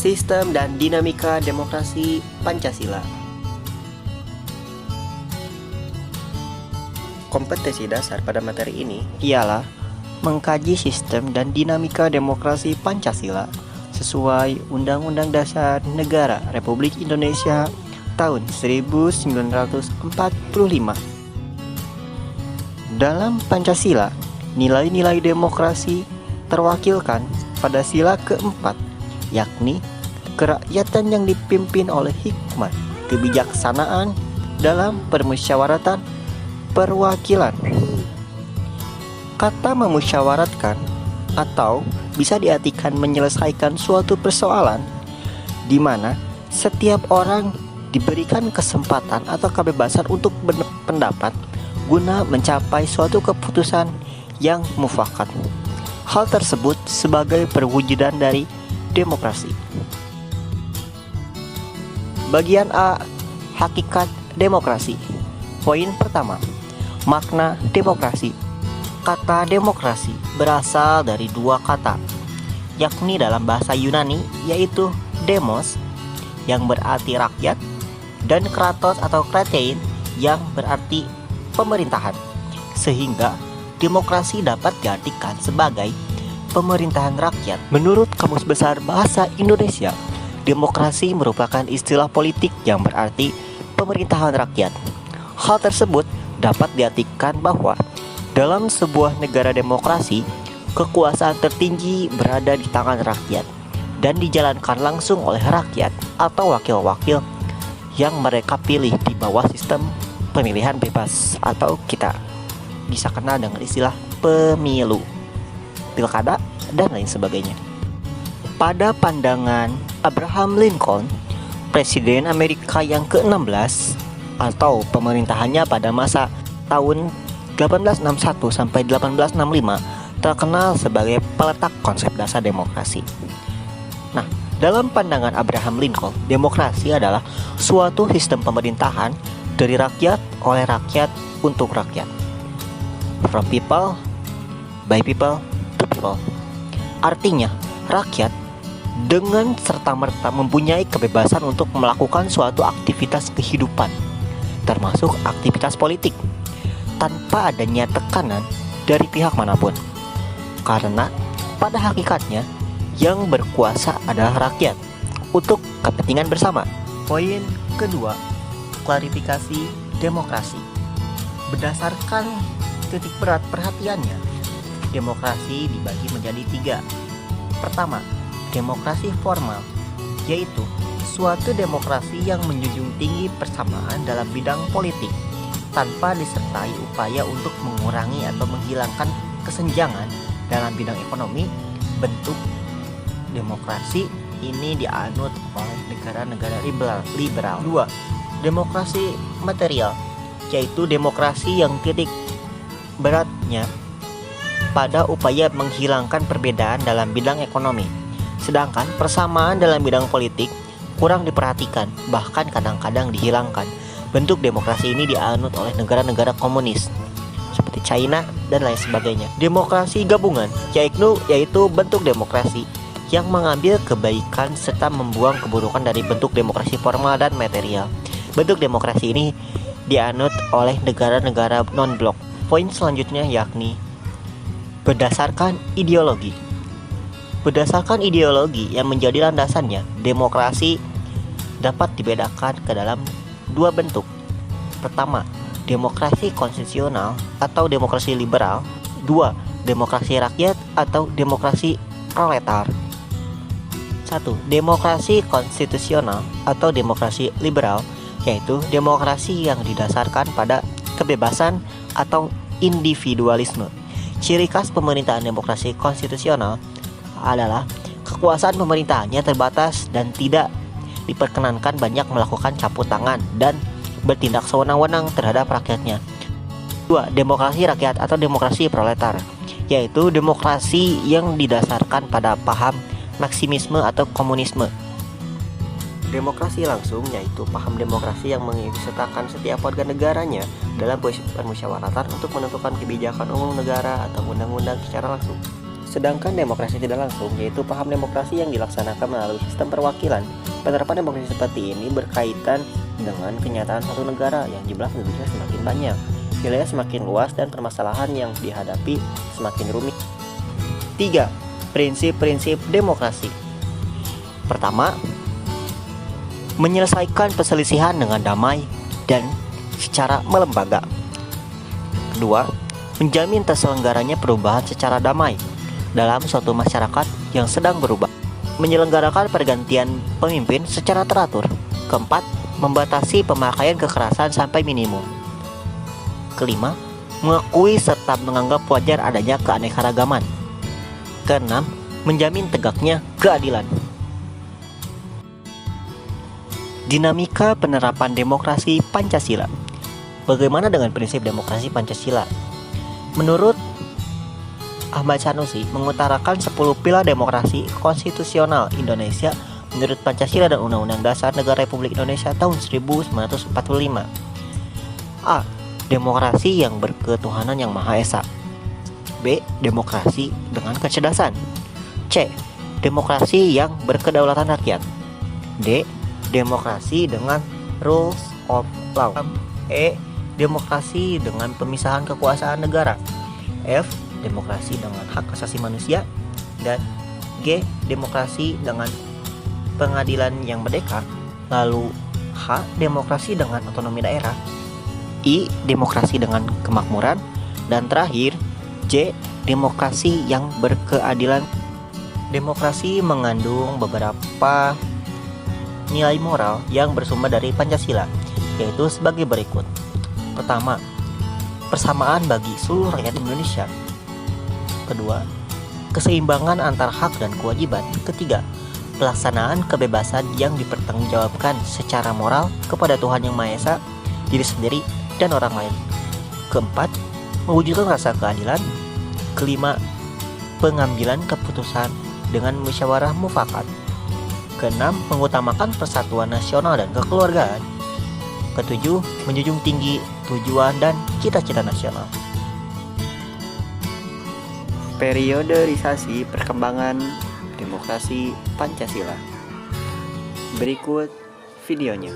Sistem dan dinamika demokrasi Pancasila. Kompetensi dasar pada materi ini ialah mengkaji sistem dan dinamika demokrasi Pancasila sesuai Undang-Undang Dasar Negara Republik Indonesia tahun 1945. Dalam Pancasila, nilai-nilai demokrasi terwakilkan pada sila keempat, yakni kerakyatan yang dipimpin oleh hikmat, kebijaksanaan dalam permusyawaratan perwakilan. Kata memusyawaratkan atau bisa diartikan menyelesaikan suatu persoalan di mana setiap orang diberikan kesempatan atau kebebasan untuk berpendapat guna mencapai suatu keputusan yang mufakat. Hal tersebut sebagai perwujudan dari demokrasi. Bagian A, hakikat demokrasi. Poin pertama, makna demokrasi. Kata demokrasi berasal dari dua kata, yakni dalam bahasa Yunani yaitu demos yang berarti rakyat dan kratos atau kratein yang berarti pemerintahan. Sehingga demokrasi dapat diartikan sebagai pemerintahan rakyat. Menurut Kamus Besar Bahasa Indonesia, demokrasi merupakan istilah politik yang berarti pemerintahan rakyat. Hal tersebut dapat diartikan bahwa dalam sebuah negara demokrasi, kekuasaan tertinggi berada di tangan rakyat dan dijalankan langsung oleh rakyat atau wakil-wakil yang mereka pilih di bawah sistem pemilihan bebas atau kita bisa kenal dengan istilah pemilu, pilkada, dan lain sebagainya. Pada pandangan Abraham Lincoln, Presiden Amerika yang ke-16 atau pemerintahannya pada masa tahun 1861 sampai 1865 terkenal sebagai peletak konsep dasar demokrasi. Nah, dalam pandangan Abraham Lincoln, demokrasi adalah suatu sistem pemerintahan dari rakyat, oleh rakyat, untuk rakyat. From people, by people, to people. Artinya, rakyat dengan serta-merta mempunyai kebebasan untuk melakukan suatu aktivitas kehidupan, termasuk aktivitas politik, tanpa adanya tekanan dari pihak manapun. Karena pada hakikatnya yang berkuasa adalah rakyat untuk kepentingan bersama. Poin kedua, klarifikasi demokrasi. Berdasarkan titik berat perhatiannya, demokrasi dibagi menjadi tiga. Pertama, demokrasi formal, yaitu suatu demokrasi yang menjunjung tinggi persamaan dalam bidang politik tanpa disertai upaya untuk mengurangi atau menghilangkan kesenjangan dalam bidang ekonomi. Bentuk demokrasi ini dianut oleh negara-negara liberal. Dua, demokrasi material, yaitu demokrasi yang titik beratnya pada upaya menghilangkan perbedaan dalam bidang ekonomi. Sedangkan persamaan dalam bidang politik kurang diperhatikan, bahkan kadang-kadang dihilangkan. Bentuk demokrasi ini dianut oleh negara-negara komunis seperti China dan lain sebagainya. Demokrasi gabungan, yaitu bentuk demokrasi yang mengambil kebaikan serta membuang keburukan dari bentuk demokrasi formal dan material. Bentuk demokrasi ini dianut oleh negara-negara non-blok. Poin selanjutnya yakni berdasarkan ideologi. Berdasarkan ideologi yang menjadi landasannya, demokrasi dapat dibedakan ke dalam dua bentuk. Pertama, demokrasi konstitusional atau demokrasi liberal. Dua, demokrasi rakyat atau demokrasi proletar. Satu, demokrasi konstitusional atau demokrasi liberal, yaitu demokrasi yang didasarkan pada kebebasan atau individualisme. Ciri khas pemerintahan demokrasi konstitusional adalah kekuasaan pemerintahannya terbatas dan tidak diperkenankan banyak melakukan campur tangan dan bertindak sewenang-wenang terhadap rakyatnya. Dua, demokrasi rakyat atau demokrasi proletar, yaitu demokrasi yang didasarkan pada paham Marxisme atau komunisme. Demokrasi langsung yaitu paham demokrasi yang mengikutsertakan setiap warga negaranya dalam permusyawaratan untuk menentukan kebijakan umum negara atau undang-undang secara langsung. Sedangkan demokrasi tidak langsung, yaitu paham demokrasi yang dilaksanakan melalui sistem perwakilan. Penerapan demokrasi seperti ini berkaitan dengan kenyataan suatu negara yang jumlah penduduknya semakin banyak, wilayah semakin luas, dan permasalahan yang dihadapi semakin rumit. 3. Prinsip-prinsip demokrasi. Pertama, menyelesaikan perselisihan dengan damai dan secara melembaga. Kedua, menjamin terselenggaranya perubahan secara damai dalam suatu masyarakat yang sedang berubah. Menyelenggarakan pergantian pemimpin secara teratur. Keempat, membatasi pemakaian kekerasan sampai minimum. Kelima, mengakui serta menganggap wajar adanya keanekaragaman. Keenam, menjamin tegaknya keadilan. Dinamika penerapan demokrasi Pancasila. Bagaimana dengan prinsip demokrasi Pancasila? Menurut Ahmad Sanusi, mengutarakan 10 pilar demokrasi konstitusional Indonesia menurut Pancasila dan Undang-Undang Dasar Negara Republik Indonesia tahun 1945. A. Demokrasi yang berketuhanan yang Maha Esa. B. Demokrasi dengan kecerdasan. C. Demokrasi yang berkedaulatan rakyat. D. Demokrasi dengan rules of law. E. Demokrasi dengan pemisahan kekuasaan negara. F. Demokrasi dengan hak asasi manusia. Dan G. Demokrasi dengan pengadilan yang merdeka. Lalu H. Demokrasi dengan otonomi daerah. I. Demokrasi dengan kemakmuran. Dan terakhir J. Demokrasi yang berkeadilan. Demokrasi mengandung beberapa nilai moral yang bersumber dari Pancasila, yaitu sebagai berikut. Pertama, persamaan bagi seluruh rakyat Indonesia. Kedua, keseimbangan antar hak dan kewajiban. Ketiga, pelaksanaan kebebasan yang dipertanggungjawabkan secara moral kepada Tuhan Yang Maha Esa, diri sendiri, dan orang lain. Keempat, mewujudkan rasa keadilan. Kelima, pengambilan keputusan dengan musyawarah mufakat. Keenam, mengutamakan persatuan nasional dan kekeluargaan. Ketujuh, menjunjung tinggi tujuan dan cita-cita nasional. Periodeisasi perkembangan demokrasi Pancasila. Berikut videonya.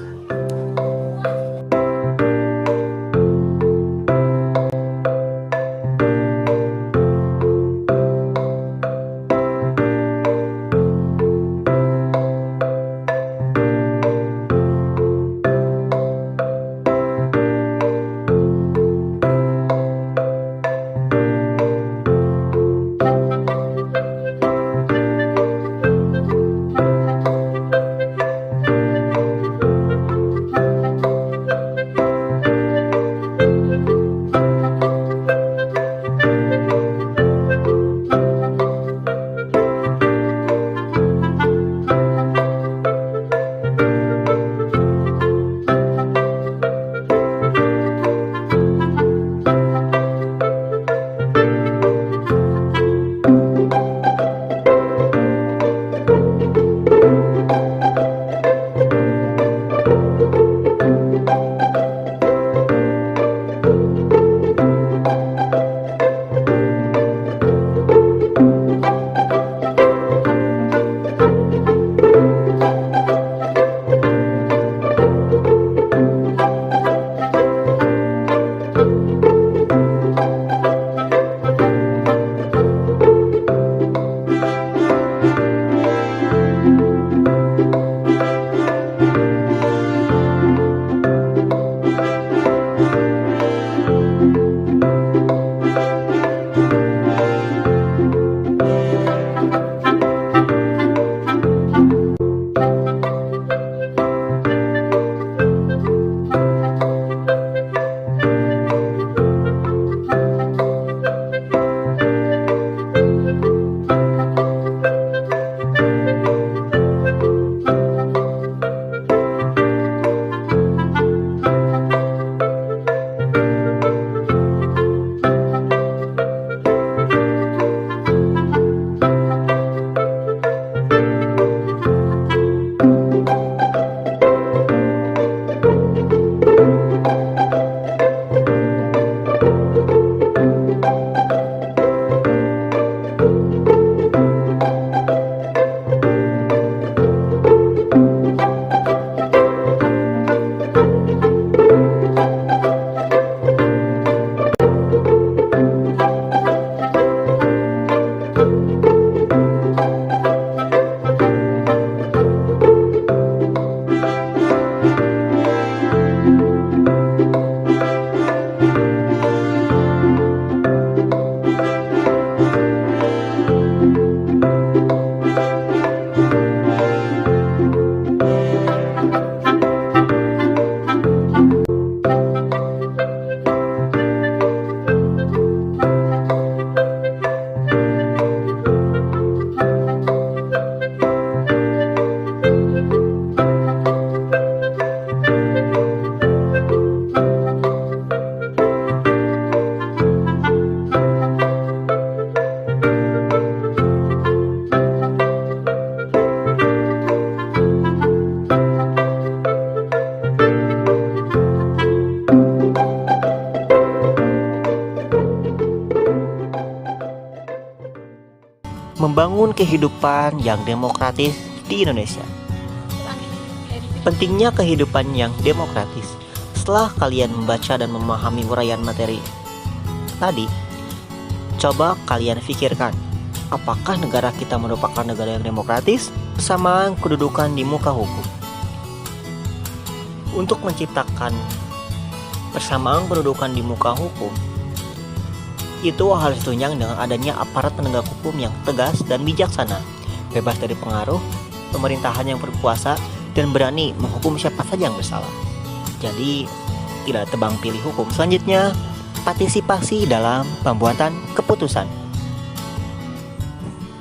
membangun kehidupan yang demokratis di Indonesia. Pentingnya kehidupan yang demokratis. Setelah kalian membaca dan memahami uraian materi tadi, coba kalian pikirkan, apakah negara kita merupakan negara yang demokratis? Persamaan kedudukan di muka hukum. Untuk menciptakan persamaan kedudukan di muka hukum, itu harus ditunjang dengan adanya aparat penegak hukum yang tegas dan bijaksana, bebas dari pengaruh pemerintahan yang berkuasa, dan berani menghukum siapa saja yang bersalah. Jadi, tidak tebang pilih hukum. Selanjutnya, partisipasi dalam pembuatan keputusan.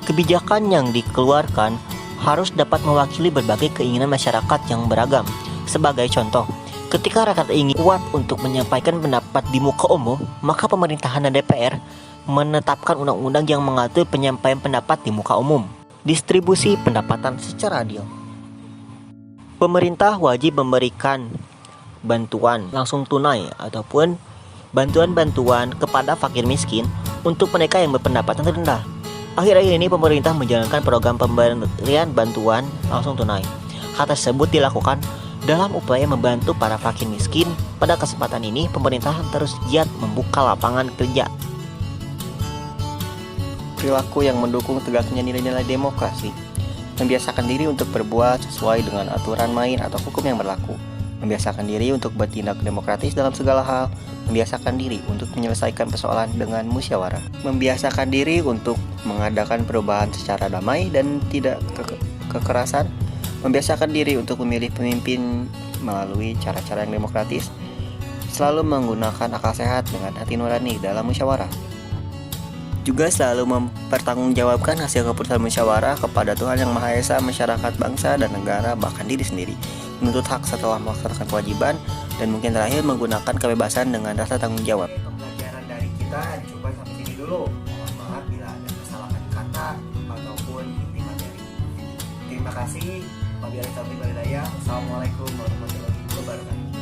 Kebijakan yang dikeluarkan harus dapat mewakili berbagai keinginan masyarakat yang beragam. Sebagai contoh, ketika rakyat ingin kuat untuk menyampaikan pendapat di muka umum, maka pemerintahan dan DPR menetapkan undang-undang yang mengatur penyampaian pendapat di muka umum. Distribusi pendapatan secara adil. Pemerintah wajib memberikan bantuan langsung tunai ataupun bantuan-bantuan kepada fakir miskin untuk mereka yang berpendapatan rendah. Akhir-akhir ini pemerintah menjalankan program pemberian bantuan langsung tunai. Hal tersebut dilakukan dalam upaya membantu para fakir miskin. Pada kesempatan ini, pemerintah terus giat membuka lapangan kerja. Perilaku yang mendukung tegaknya nilai-nilai demokrasi. Membiasakan diri untuk berbuat sesuai dengan aturan main atau hukum yang berlaku. Membiasakan diri untuk bertindak demokratis dalam segala hal. Membiasakan diri untuk menyelesaikan persoalan dengan musyawarah. Membiasakan diri untuk mengadakan perubahan secara damai dan tidak kekerasan. Membiasakan diri untuk memilih pemimpin melalui cara-cara yang demokratis. Selalu menggunakan akal sehat dengan hati nurani dalam musyawarah. Juga selalu mempertanggungjawabkan hasil keputusan musyawarah kepada Tuhan Yang Maha Esa, masyarakat, bangsa, dan negara, bahkan diri sendiri. Menuntut hak setelah melaksanakan kewajiban, dan mungkin terakhir menggunakan kebebasan dengan rasa tanggung jawab. Pembelajaran dari kita coba sampai sini dulu. Mohon maaf bila ada kesalahan kata ataupun inti materi. Terima kasih. Wabillahi taufiq wal hidayah. Assalamualaikum warahmatullahi wabarakatuh.